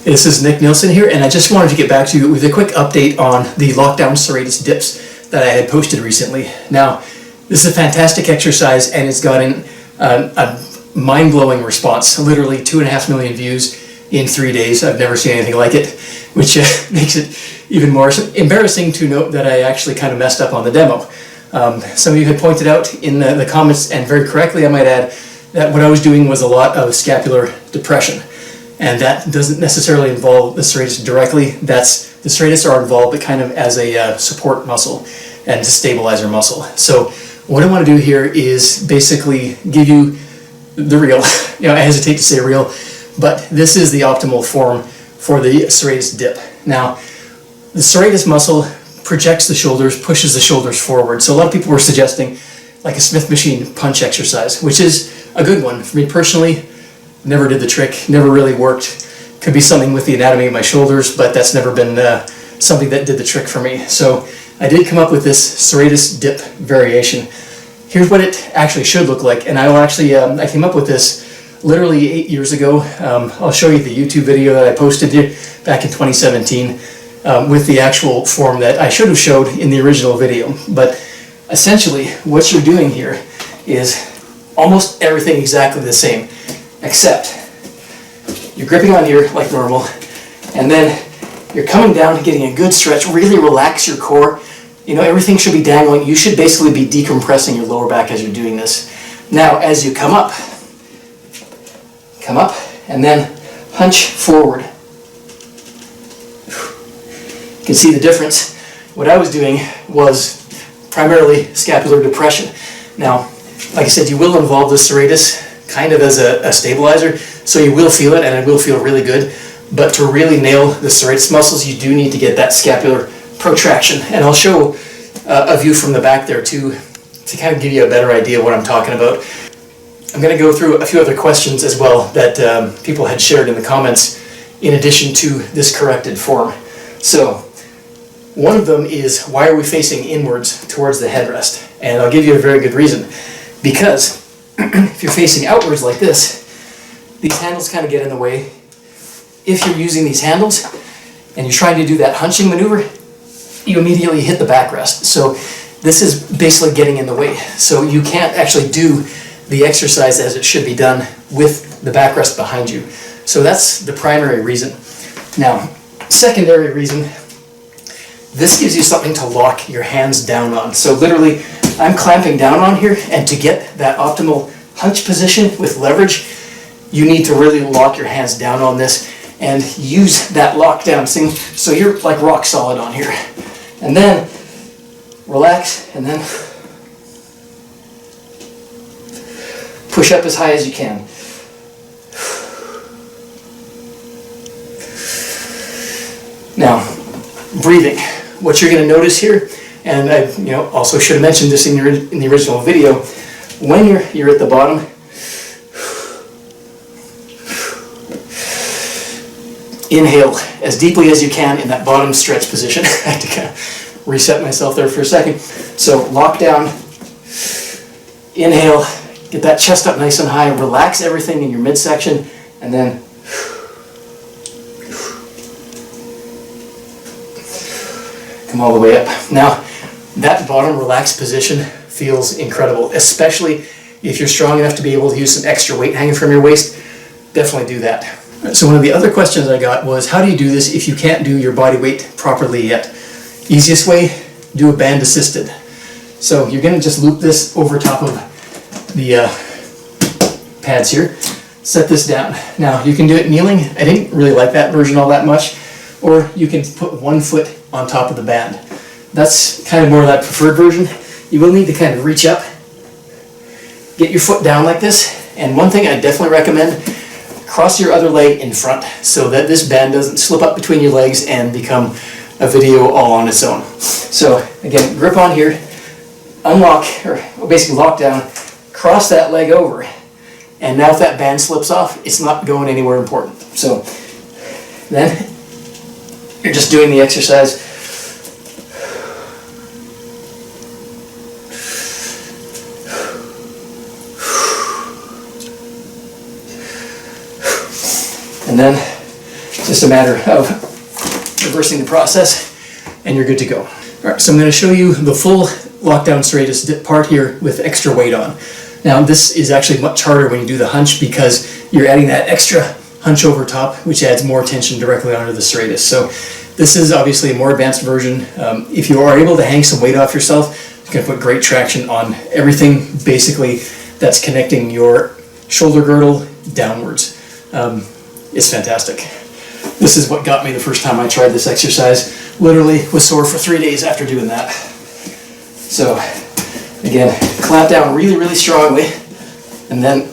This is Nick Nielsen here, and I just wanted to get back to you with a quick update on the lockdown Serratus Dips that I had posted recently. Now, this is a fantastic exercise, and it's gotten a mind-blowing response. Literally 2.5 million views in 3 days. I've never seen anything like it, which makes it even more embarrassing to note that I actually kind of messed up on the demo. Some of you had pointed out in the comments, and very correctly I might add, that what I was doing was a lot of scapular depression. And that doesn't necessarily involve the serratus directly. The serratus are involved, but kind of as a support muscle and stabilizer muscle. So what I want to do here is basically give you the real, I hesitate to say real, but this is the optimal form for the serratus dip. Now, the serratus muscle projects the shoulders, pushes the shoulders forward. So a lot of people were suggesting like a Smith machine punch exercise, which is a good one. For me personally, never did the trick, never really worked. Could be something with the anatomy of my shoulders, but that's never been something that did the trick for me. So I did come up with this serratus dip variation. Here's what it actually should look like, and I will actually, I came up with this literally 8 years ago. I'll show you the YouTube video that I posted here back in 2017 with the actual form that I should have showed in the original video. But essentially, what you're doing here is almost everything exactly the same, except you're gripping on here like normal, and then you're coming down, getting a good stretch, really relax your core. Everything should be dangling. You should basically be decompressing your lower back as you're doing this. Now, as you come up, and then hunch forward. You can see the difference. What I was doing was primarily scapular depression. Now, like I said, you will involve the serratus kind of as a stabilizer, so you will feel it, and it will feel really good. But to really nail the serratus muscles, you do need to get that scapular protraction. And I'll show a view from the back there too, to kind of give you a better idea of what I'm talking about. I'm going to go through a few other questions as well that people had shared in the comments in addition to this corrected form. So one of them is, why are we facing inwards towards the headrest? And I'll give you a very good reason. Because if you're facing outwards like this, these handles kind of get in the way. If you're using these handles and you're trying to do that hunching maneuver, you immediately hit the backrest. So this is basically getting in the way. So you can't actually do the exercise as it should be done with the backrest behind you. So that's the primary reason. Now, secondary reason, this gives you something to lock your hands down on. So literally, I'm clamping down on here, and to get that optimal hunch position with leverage, you need to really lock your hands down on this and use that lockdown thing so you're like rock solid on here. And then relax, and then push up as high as you can. Now, breathing. What you're going to notice here, and I also should have mentioned this in the original video, when you're at the bottom, inhale as deeply as you can in that bottom stretch position. I had to kind of reset myself there for a second. So lock down, inhale, get that chest up nice and high, relax everything in your midsection, and then come all the way up. Now, that bottom relaxed position feels incredible, especially if you're strong enough to be able to use some extra weight hanging from your waist. Definitely do that. So one of the other questions I got was, how do you do this if you can't do your body weight properly yet? Easiest way, do a band assisted. So you're going to just loop this over top of the pads here. Set this down. Now you can do it kneeling. I didn't really like that version all that much. Or you can put one foot on top of the band. That's kind of more of that preferred version. You will need to kind of reach up, get your foot down like this, and one thing I definitely recommend, cross your other leg in front so that this band doesn't slip up between your legs and become a video all on its own. So again, grip on here, unlock, or basically lock down, cross that leg over, and now if that band slips off, it's not going anywhere important. So then you're just doing the exercise. And then Just a matter of reversing the process and you're good to go. All right, so I'm going to show you the full lockdown serratus dip part here with extra weight on. Now this is actually much harder when you do the hunch because you're adding that extra hunch over top, which adds more tension directly onto the serratus. So this is obviously a more advanced version. If you are able to hang some weight off yourself, you can put great traction on everything basically that's connecting your shoulder girdle downwards. It's fantastic. This is what got me the first time I tried this exercise. Literally was sore for 3 days after doing that. So again, clamp down really, really strongly and then